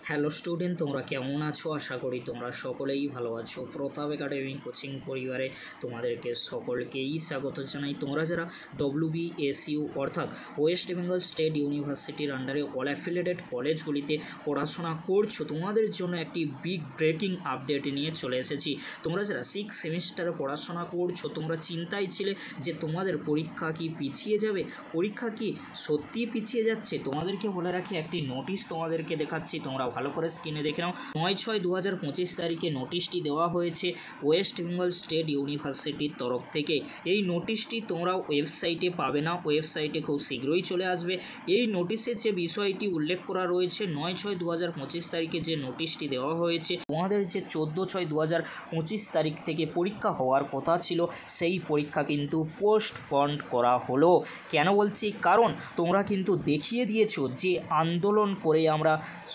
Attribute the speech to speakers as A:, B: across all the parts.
A: Hello student, তোমরা কেমন আছো? আশা করি তোমরা সকলেই ভালো আছো। প্রতাপ একাডেমি কোচিং পরিবারে তোমাদেরকে সকলকেই স্বাগত জানাই। তোমরা যারা WBSU অর্থাৎ ওয়েস্ট বেঙ্গল স্টেট ইউনিভার্সিটির আন্ডারে অল অ্যাফিলিয়েটেড কলেজগুলিতে পড়াশোনা করছো, তোমাদের জন্য একটি বিগ ব্রেকিং আপডেট নিয়ে চলে এসেছি। তোমরা যারা 6 সেমিস্টারে পড়াশোনা করছো, তোমরা চিন্তায় ছিলে যে তোমাদের পরীক্ষা কি পিছিয়ে যাবে, পরীক্ষা কি সত্যি পিছিয়ে যাচ্ছে। তোমাদেরকে বলে রাখি, একটি নোটিশ তোমাদেরকে দেখাচ্ছি, তোমরা ভালো করে স্ক্রিনে দেখে নাও। 9/6/2025 তারিখে নোটিশটি দেওয়া হয়েছে ওয়েস্ট বেঙ্গল স্টেট ইউনিভার্সিটির তরফ থেকে। এই নোটিশটি তোমরা ওয়েবসাইটে পাবে না, ওয়েবসাইটে খুব শীঘ্রই চলে আসবে। এই নোটিশে যে বিষয়টি উল্লেখ করা রয়েছে, 9/6/2025 তারিখে যে নোটিশটি দেওয়া হয়েছে, তোমাদের যে 14/6/2025 তারিখ থেকে পরীক্ষা হওয়ার কথা ছিল, সেই পরীক্ষা কিন্তু পোস্টপন্ড করা হলো। কেন বলছি? কারণ তোমরা কিন্তু দেখিয়ে দিয়েছো যে আন্দোলন করে আমরা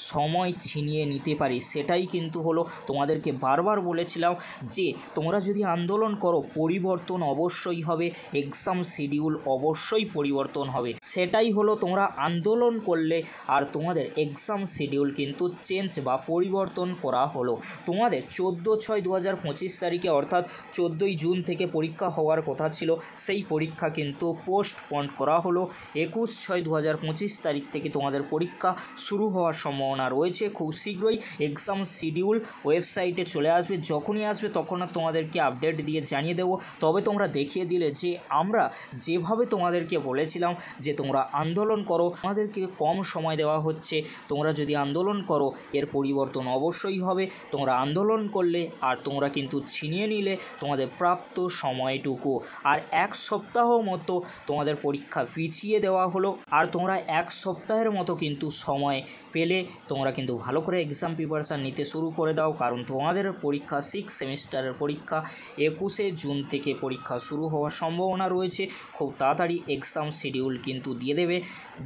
A: সময় ছিনিয়ে নিতে পারি। সেটাই কিন্তু হলো, তোমাদেরকে বারবার বলেছিলাম যে তোমরা যদি আন্দোলন করো পরিবর্তন অবশ্যই হবে, এক্সাম শিডিউল অবশ্যই পরিবর্তন হবে। সেটাই হলো, তোমরা আন্দোলন করলে আর তোমাদের এক্সাম শিডিউল কিন্তু চেঞ্জ বা পরিবর্তন করা হলো। তোমাদের 14/6/2025 তারিখে অর্থাৎ 14ই জুন থেকে পরীক্ষা হওয়ার কথা ছিল, সেই পরীক্ষা কিন্তু পোস্টপন্ড করা হলো। 21/6/2025 তারিখ থেকে তোমাদের পরীক্ষা শুরু হওয়ার সম্ভাবনা রয়েছে। খুব শীঘ্রই এক্সাম শিডিউল ওয়েবসাইটে চলে আসবে, যখনই আসবে তখন তোমাদেরকে আপডেট দিয়ে জানিয়ে দেবো। তবে তোমরা দেখিয়ে দিলে যে আমরা যেভাবে তোমাদেরকে বলেছিলাম যে তোমরা আন্দোলন করো, তোমাদেরকে কম সময় দেওয়া হচ্ছে, তোমরা যদি আন্দোলন করো এর পরিবর্তন অবশ্যই হবে। তোমরা আন্দোলন করলে আর তোমরা কিন্তু ছিনিয়ে নিলে তোমাদের প্রাপ্ত সময়টুকু, আর 1 সপ্তাহ মতো তোমাদের পরীক্ষা পিছিয়ে দেওয়া হলো। আর তোমরা 1 সপ্তাহের মতো কিন্তু সময় পেলে তোমরা কিন্তু ভালো করে এক্সাম প্রিপারেশান নিতে শুরু করে দাও, কারণ তোমাদের পরীক্ষা 6 সেমিস্টারের পরীক্ষা 21শে জুন থেকে পরীক্ষা শুরু হওয়ার সম্ভাবনা রয়েছে। খুব তাড়াতাড়ি এক্সাম শিডিউল কিন্তু দিয়ে দেবে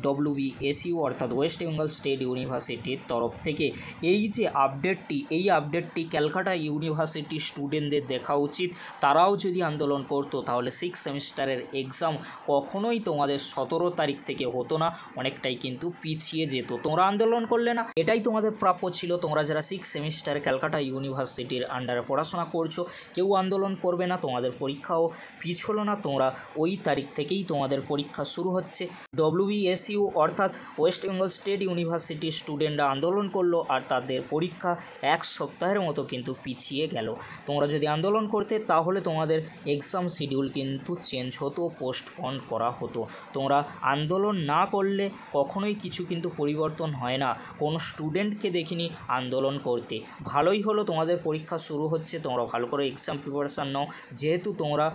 A: WBSU অর্থাৎ ওয়েস্ট বেঙ্গল স্টেট ইউনিভার্সিটির তরফ থেকে। এই যে আপডেটটি ক্যালকাটা ইউনিভার্সিটির স্টুডেন্টদের দেখা উচিত। তারাও যদি আন্দোলন করতো তাহলে 6 সেমিস্টারের এক্সাম কখনোই তোমাদের 17 তারিখ থেকে হতো না, অনেকটাই কিন্তু পিছিয়ে যেত। তোমরা আন্দোলন করলে না, এটাই তোমাদের প্রাপ্য ছিল। তোমরা যারা 6 সেমিস্টার ক্যালকাটা ইউনিভার্সিটির আন্ডারে পড়াশোনা করছো, কেউ আন্দোলন করবে না, তোমাদের পরীক্ষাও পিছলো না। তোমরা ওই তারিখ থেকেই তোমাদের পরীক্ষা শুরু হচ্ছে। WBSU অর্থাৎ ওয়েস্ট বেঙ্গল স্টেট ইউনিভার্সিটির স্টুডেন্টরা আন্দোলন করলো আর তাদের পরীক্ষা 1 সপ্তাহের মতো কিন্তু পিছিয়ে গেল। তোমরা যদি আন্দোলন করতে তাহলে তোমাদের এক্সাম শিডিউল কিন্তু চেঞ্জ হতো, পোস্টপন্ড করা হতো। তোমরা আন্দোলন না করলে কখনোই কিছু কিন্তু পরিবর্তন হয় না। কোনো স্টুডেন্টকে দেখিনি আন্দোলন করতে। ভালোই হলো, তোমাদের পরীক্ষা শুরু হচ্ছে, তোমরা ভালো করে এক্সাম প্রিপারেশান নাও। যেহেতু তোমরা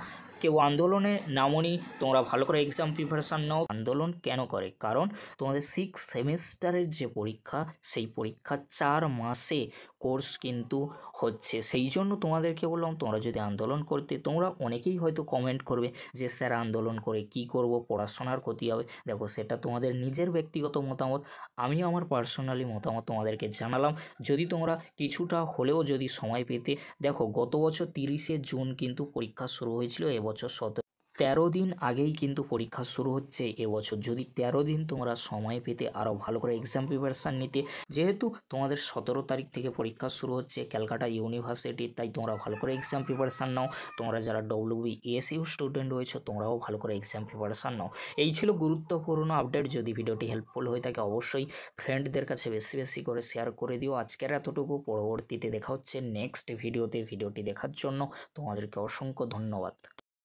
A: কেউ আন্দোলনে নামনি, তোমরা ভালো করে এক্সাম প্রিপারেশান নাও। আন্দোলন কেন করে? কারণ তোমাদের 6 সেমিস্টারের যে পরীক্ষা, সেই পরীক্ষা 4 মাসে কোর্স কিন্তু হচ্ছে। সেই জন্য তোমাদেরকে বললাম তোমরা যদি আন্দোলন করতে। তোমরা অনেকেই হয়তো কমেন্ট করবে যে স্যার আন্দোলন করে কি করব, পড়াশোনার ক্ষতি হবে। দেখো, সেটা তোমাদের নিজের ব্যক্তিগত মতামত, আমিও আমার পার্সোনালি মতামত তোমাদেরকে জানালাম। যদি তোমরা কিছুটা হলেও যদি সময় পেতে, দেখো গত বছর 30শে জুন কিন্তু পরীক্ষা শুরু হয়েছিল, এবছর 13 দিন আগেই কিন্তু পরীক্ষা শুরু হচ্ছে এবছর। যদি 13 দিন তোমরা সময় পেতে আরও ভালো করে এক্সাম প্রিপারেশান নিতে, যেহেতু তোমাদের 17 তারিখ থেকে পরীক্ষা শুরু হচ্ছে ক্যালকাটা ইউনিভার্সিটি, তাই তোমরা ভালো করে এক্সাম প্রিপারেশান নাও। তোমরা যারা WBSU স্টুডেন্ট রয়েছে, তোমরাও ভালো করে এক্সাম প্রিপারেশান নাও। এই ছিল গুরুত্বপূর্ণ আপডেট। যদি ভিডিওটি হেল্পফুল হয়ে থাকে অবশ্যই ফ্রেন্ডদের কাছে বেশি বেশি করে শেয়ার করে দিও। আজকের এতটুকু, পরবর্তীতে দেখা হচ্ছে নেক্সট ভিডিওতে। ভিডিওটি দেখার জন্য তোমাদেরকে অসংখ্য ধন্যবাদ।